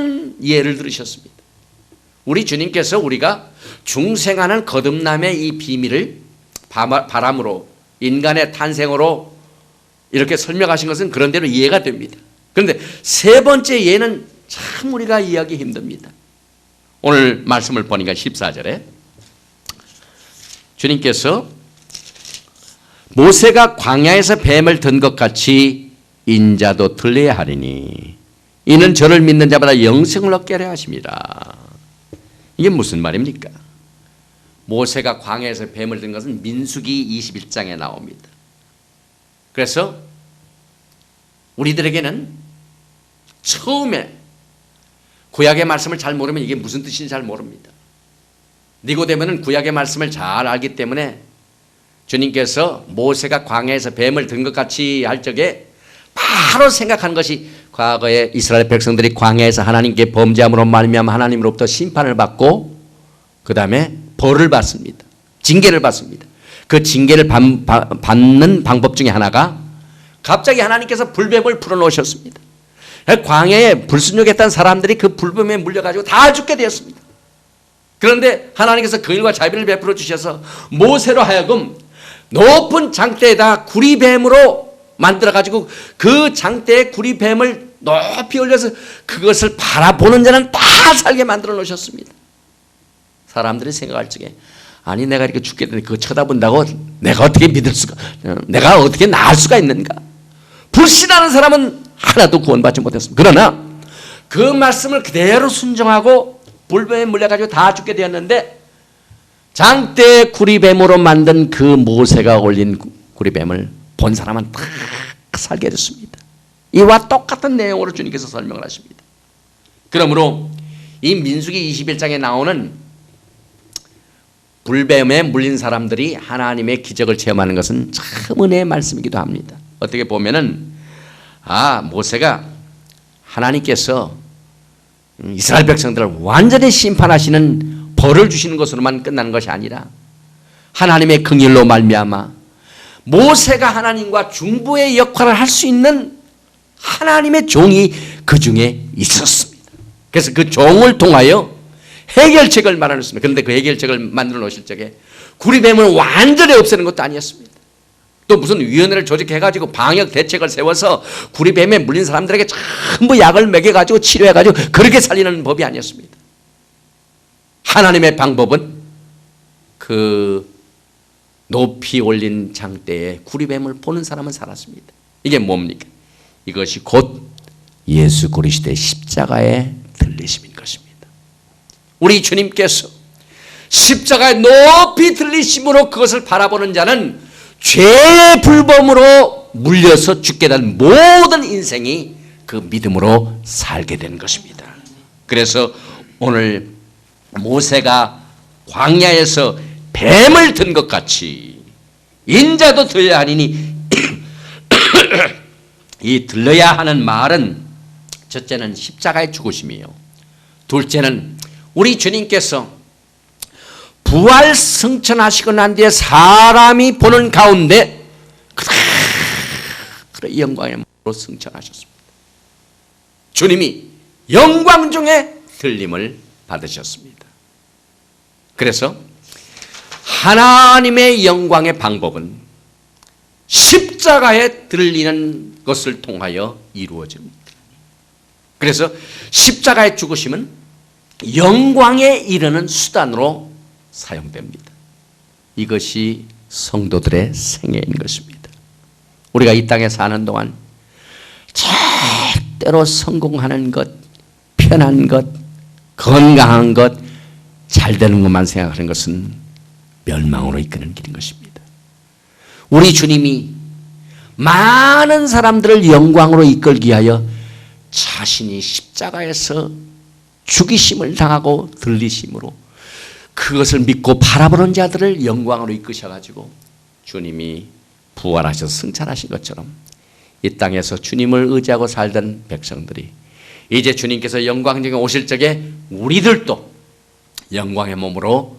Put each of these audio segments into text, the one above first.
엄청난 예를 들으셨습니다. 우리 주님께서 우리가 중생하는 거듭남의 이 비밀을 바람으로 인간의 탄생으로 이렇게 설명하신 것은 그런 대로 이해가 됩니다. 그런데 세 번째 예는 참 우리가 이해하기 힘듭니다. 오늘 말씀을 보니까 14절에 주님께서 모세가 광야에서 뱀을 든 것 같이 인자도 들려야 하리니 이는 저를 믿는 자마다 영생을 얻게 하려 하심이라. 이게 무슨 말입니까? 모세가 광야에서 뱀을 든 것은 민수기 21장에 나옵니다. 그래서 우리들에게는 처음에 구약의 말씀을 잘 모르면 이게 무슨 뜻인지 잘 모릅니다. 니고데모는 구약의 말씀을 잘 알기 때문에 주님께서 모세가 광야에서 뱀을 든 것 같이 할 적에 바로 생각한 것이 과거에 이스라엘 백성들이 광야에서 하나님께 범죄함으로 말미암아 하나님으로부터 심판을 받고 그 다음에 벌을 받습니다. 징계를 받습니다. 그 징계를 받는 방법 중에 하나가 갑자기 하나님께서 불뱀을 풀어놓으셨습니다. 광야에 불순종했던 사람들이 그 불뱀에 물려가지고 다 죽게 되었습니다. 그런데 하나님께서 긍휼과 자비를 베풀어 주셔서 모세로 하여금 높은 장대에다 구리뱀으로 만들어가지고 그 장대에 구리뱀을 높이 올려서 그것을 바라보는 자는 다 살게 만들어 놓으셨습니다. 사람들이 생각할 적에 아니 내가 이렇게 죽게 되는데 그거 쳐다본다고 내가 어떻게 믿을 수가, 내가 어떻게 나을 수가 있는가. 불신하는 사람은 하나도 구원받지 못했습니다. 그러나 그 말씀을 그대로 순종하고 불뱀에 물려가지고 다 죽게 되었는데 장대 구리뱀으로 만든 그 모세가 올린 구리뱀을 본 사람은 다 살게 됐습니다. 이와 똑같은 내용으로 주님께서 설명을 하십니다. 그러므로 이 민수기 21장에 나오는 불뱀에 물린 사람들이 하나님의 기적을 체험하는 것은 참 은혜의 말씀이기도 합니다. 어떻게 보면은 모세가 하나님께서 이스라엘 백성들을 완전히 심판하시는 벌을 주시는 것으로만 끝나는 것이 아니라 하나님의 긍휼로 말미암아 모세가 하나님과 중보의 역할을 할 수 있는 하나님의 종이 그 중에 있었습니다. 그래서 그 종을 통하여 해결책을 마련했습니다. 그런데 그 해결책을 만들어 놓으실 적에 구리뱀을 완전히 없애는 것도 아니었습니다. 또 무슨 위원회를 조직해가지고 방역 대책을 세워서 구리뱀에 물린 사람들에게 전부 약을 먹여가지고 치료해가지고 그렇게 살리는 법이 아니었습니다. 하나님의 방법은 그 높이 올린 장대에 구리뱀을 보는 사람은 살았습니다. 이게 뭡니까? 이것이 곧 예수 그리스도의 십자가의 들리심인 것입니다. 우리 주님께서 십자가에 높이 들리심으로 그것을 바라보는 자는 죄의 불범으로 물려서 죽게 된 모든 인생이 그 믿음으로 살게 되는 것입니다. 그래서 오늘 모세가 광야에서 뱀을 든 것 같이 인자도 들려야 하니니 이 들려야 하는 말은 첫째는 십자가의 죽으심이요, 둘째는 우리 주님께서 부활 승천하시고 난 뒤에 사람이 보는 가운데 그런 영광으로 승천하셨습니다. 주님이 영광 중에 들림을 받으셨습니다. 그래서 하나님의 영광의 방법은 십자가에 들리는 것을 통하여 이루어집니다. 그래서 십자가의 죽으심은 영광에 이르는 수단으로 사용됩니다. 이것이 성도들의 생애인 것입니다. 우리가 이 땅에 사는 동안 절대로 성공하는 것, 편한 것, 건강한 것, 잘 되는 것만 생각하는 것은 멸망으로 이끄는 길인 것입니다. 우리 주님이 많은 사람들을 영광으로 이끌기 위하여 자신이 십자가에서 죽이심을 당하고 들리심으로 그것을 믿고 바라보는 자들을 영광으로 이끄셔가지고 주님이 부활하셔서 승천하신 것처럼 이 땅에서 주님을 의지하고 살던 백성들이 이제 주님께서 영광중에 오실 적에 우리들도 영광의 몸으로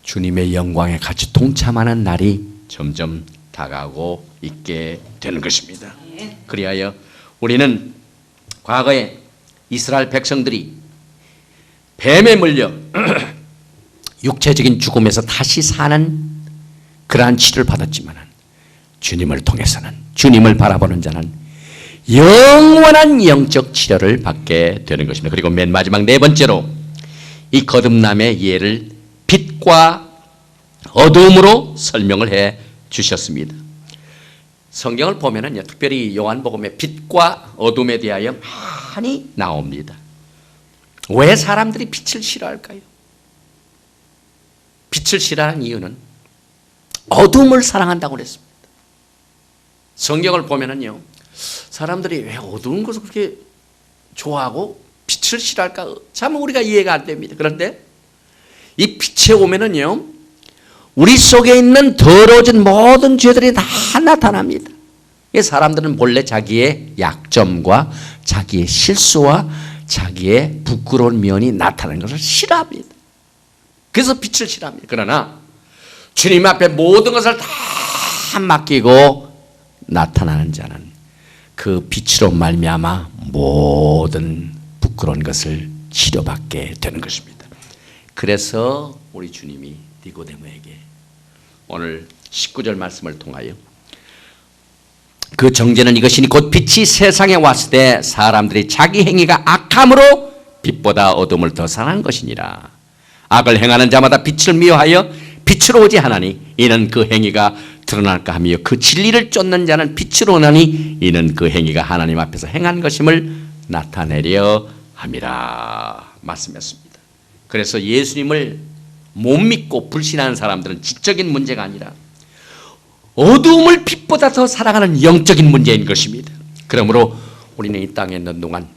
주님의 영광에 같이 동참하는 날이 점점 다가오고 있게 되는 것입니다. 그리하여 우리는 과거에 이스라엘 백성들이 뱀에 물려 육체적인 죽음에서 다시 사는 그러한 치료를 받았지만 주님을 통해서는, 주님을 바라보는 자는 영원한 영적 치료를 받게 되는 것입니다. 그리고 맨 마지막 네 번째로 이 거듭남의 예를 빛과 어두움으로 설명을 해 주셨습니다. 성경을 보면은요, 특별히 요한복음에 빛과 어둠에 대하여 많이 나옵니다. 왜 사람들이 빛을 싫어할까요? 빛을 싫어하는 이유는 어둠을 사랑한다고 그랬습니다. 성경을 보면은요, 사람들이 왜 어두운 것을 그렇게 좋아하고 빛을 싫어할까? 참 우리가 이해가 안 됩니다. 그런데 이 빛에 오면은요, 우리 속에 있는 더러워진 모든 죄들이 다 나타납니다. 사람들은 본래 자기의 약점과 자기의 실수와 자기의 부끄러운 면이 나타나는 것을 싫어합니다. 그래서 빛을 싫어합니다. 그러나 주님 앞에 모든 것을 다 맡기고 나타나는 자는 그 빛으로 말미암아 모든 부끄러운 것을 치료받게 되는 것입니다. 그래서 우리 주님이 니고데모에게 오늘 19절 말씀을 통하여 그 정죄는 이것이니 곧 빛이 세상에 왔을 때 사람들이 자기 행위가 악함으로 빛보다 어둠을 더 사랑한 것이니라. 악을 행하는 자마다 빛을 미워하여 빛으로 오지 하나니 이는 그 행위가 드러날까 하며 그 진리를 쫓는 자는 빛으로 오나니 이는 그 행위가 하나님 앞에서 행한 것임을 나타내려 함이라 말씀했습니다. 그래서 예수님을 못 믿고 불신하는 사람들은 지적인 문제가 아니라 어두움을 빛보다 더 사랑하는 영적인 문제인 것입니다. 그러므로 우리는 이 땅에 있는 동안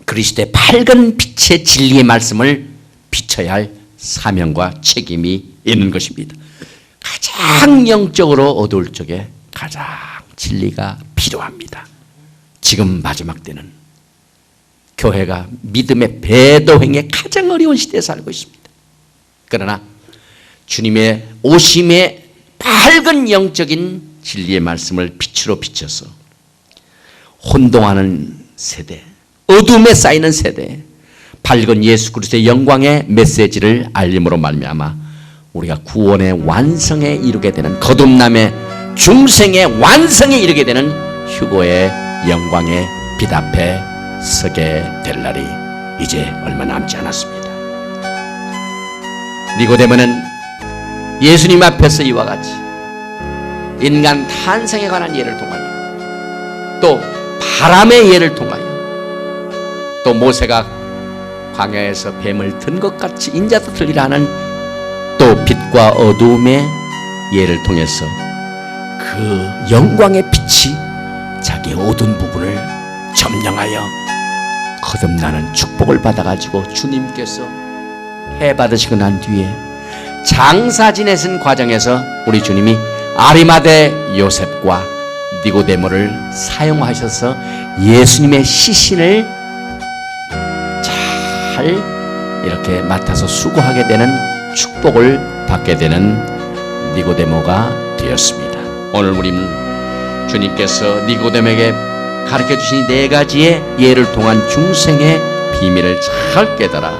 그리스도의 밝은 빛의 진리의 말씀을 비춰야 할 사명과 책임이 있는 것입니다. 가장 영적으로 어두울 적에 가장 진리가 필요합니다. 지금 마지막 때는 교회가 믿음의 배도행에 가장 어려운 시대에 살고 있습니다. 그러나 주님의 오심의 밝은 영적인 진리의 말씀을 빛으로 비춰서 혼동하는 세대, 어둠에 쌓이는 세대, 밝은 예수 그리스도의 영광의 메시지를 알림으로 말미암아 우리가 구원의 완성에 이르게 되는, 거듭남의 중생의 완성에 이르게 되는 휴거의 영광의 빛 앞에 서게 될 날이 이제 얼마 남지 않았습니다. 니고데모는 예수님 앞에서 이와 같이 인간 탄생에 관한 예를 통하여, 또 바람의 예를 통하여, 또 모세가 광야에서 뱀을 든 것 같이 인자도 들리라 하는 또 빛과 어두움의 예를 통해서 그 영광의 빛이 자기의 어두운 부분을 점령하여 거듭나는 축복을 받아가지고 주님께서 해 받으시고 난 뒤에 장사 지내신 과정에서 우리 주님이 아리마대 요셉과 니고데모를 사용하셔서 예수님의 시신을 잘 이렇게 맡아서 수고하게 되는 축복을 받게 되는 니고데모가 되었습니다. 오늘 우리는 주님께서 니고데모에게 가르쳐 주신 네 가지의 예를 통한 중생의 비밀을 잘 깨달아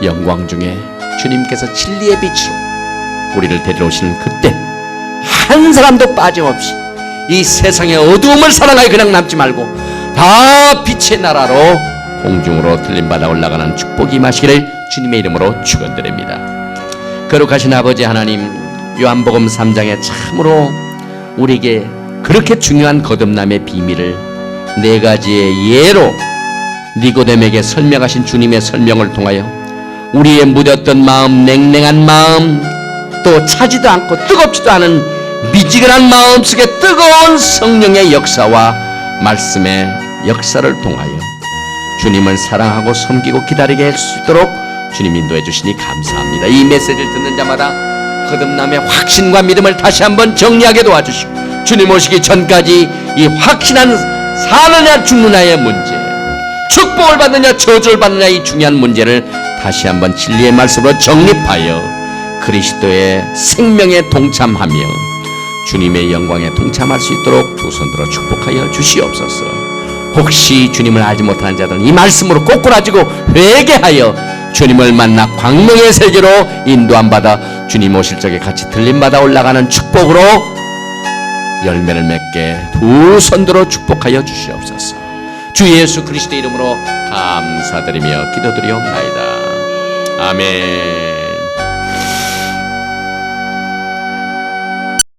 영광 중에 주님께서 진리의 빛으로 우리를 데리러 오시는 그때 한 사람도 빠짐없이 이 세상의 어두움을 사랑하여 그냥 남지 말고 다 빛의 나라로 공중으로 들림받아 올라가는 축복이 임하시기를 주님의 이름으로 축원드립니다. 거룩하신 아버지 하나님, 요한복음 3장에 참으로 우리에게 그렇게 중요한 거듭남의 비밀을 네 가지의 예로 니고데모에게 설명하신 주님의 설명을 통하여 우리의 무뎠던 마음, 냉랭한 마음, 또 차지도 않고 뜨겁지도 않은 미지근한 마음속에 뜨거운 성령의 역사와 말씀의 역사를 통하여 주님을 사랑하고 섬기고 기다리게 할 수 있도록 주님 인도해 주시니 감사합니다. 이 메시지를 듣는 자마다 거듭남의 확신과 믿음을 다시 한번 정리하게 도와주시고 주님 오시기 전까지 이 확신한 사느냐 죽느냐의 문제, 축복을 받느냐 저주를 받느냐 이 중요한 문제를 다시 한번 진리의 말씀으로 정립하여 그리스도의 생명에 동참하며 주님의 영광에 동참할 수 있도록 두 손들어 축복하여 주시옵소서. 혹시 주님을 알지 못하는 자들은 이 말씀으로 꼬꾸라지고 회개하여 주님을 만나 광명의 세계로 인도함 받아 주님 오실 적에 같이 들림받아 올라가는 축복으로 열매를 맺게 두 손들어 축복하여 주시옵소서. 주 예수 그리스도의 이름으로 감사드리며 기도드리옵나이다. 아멘.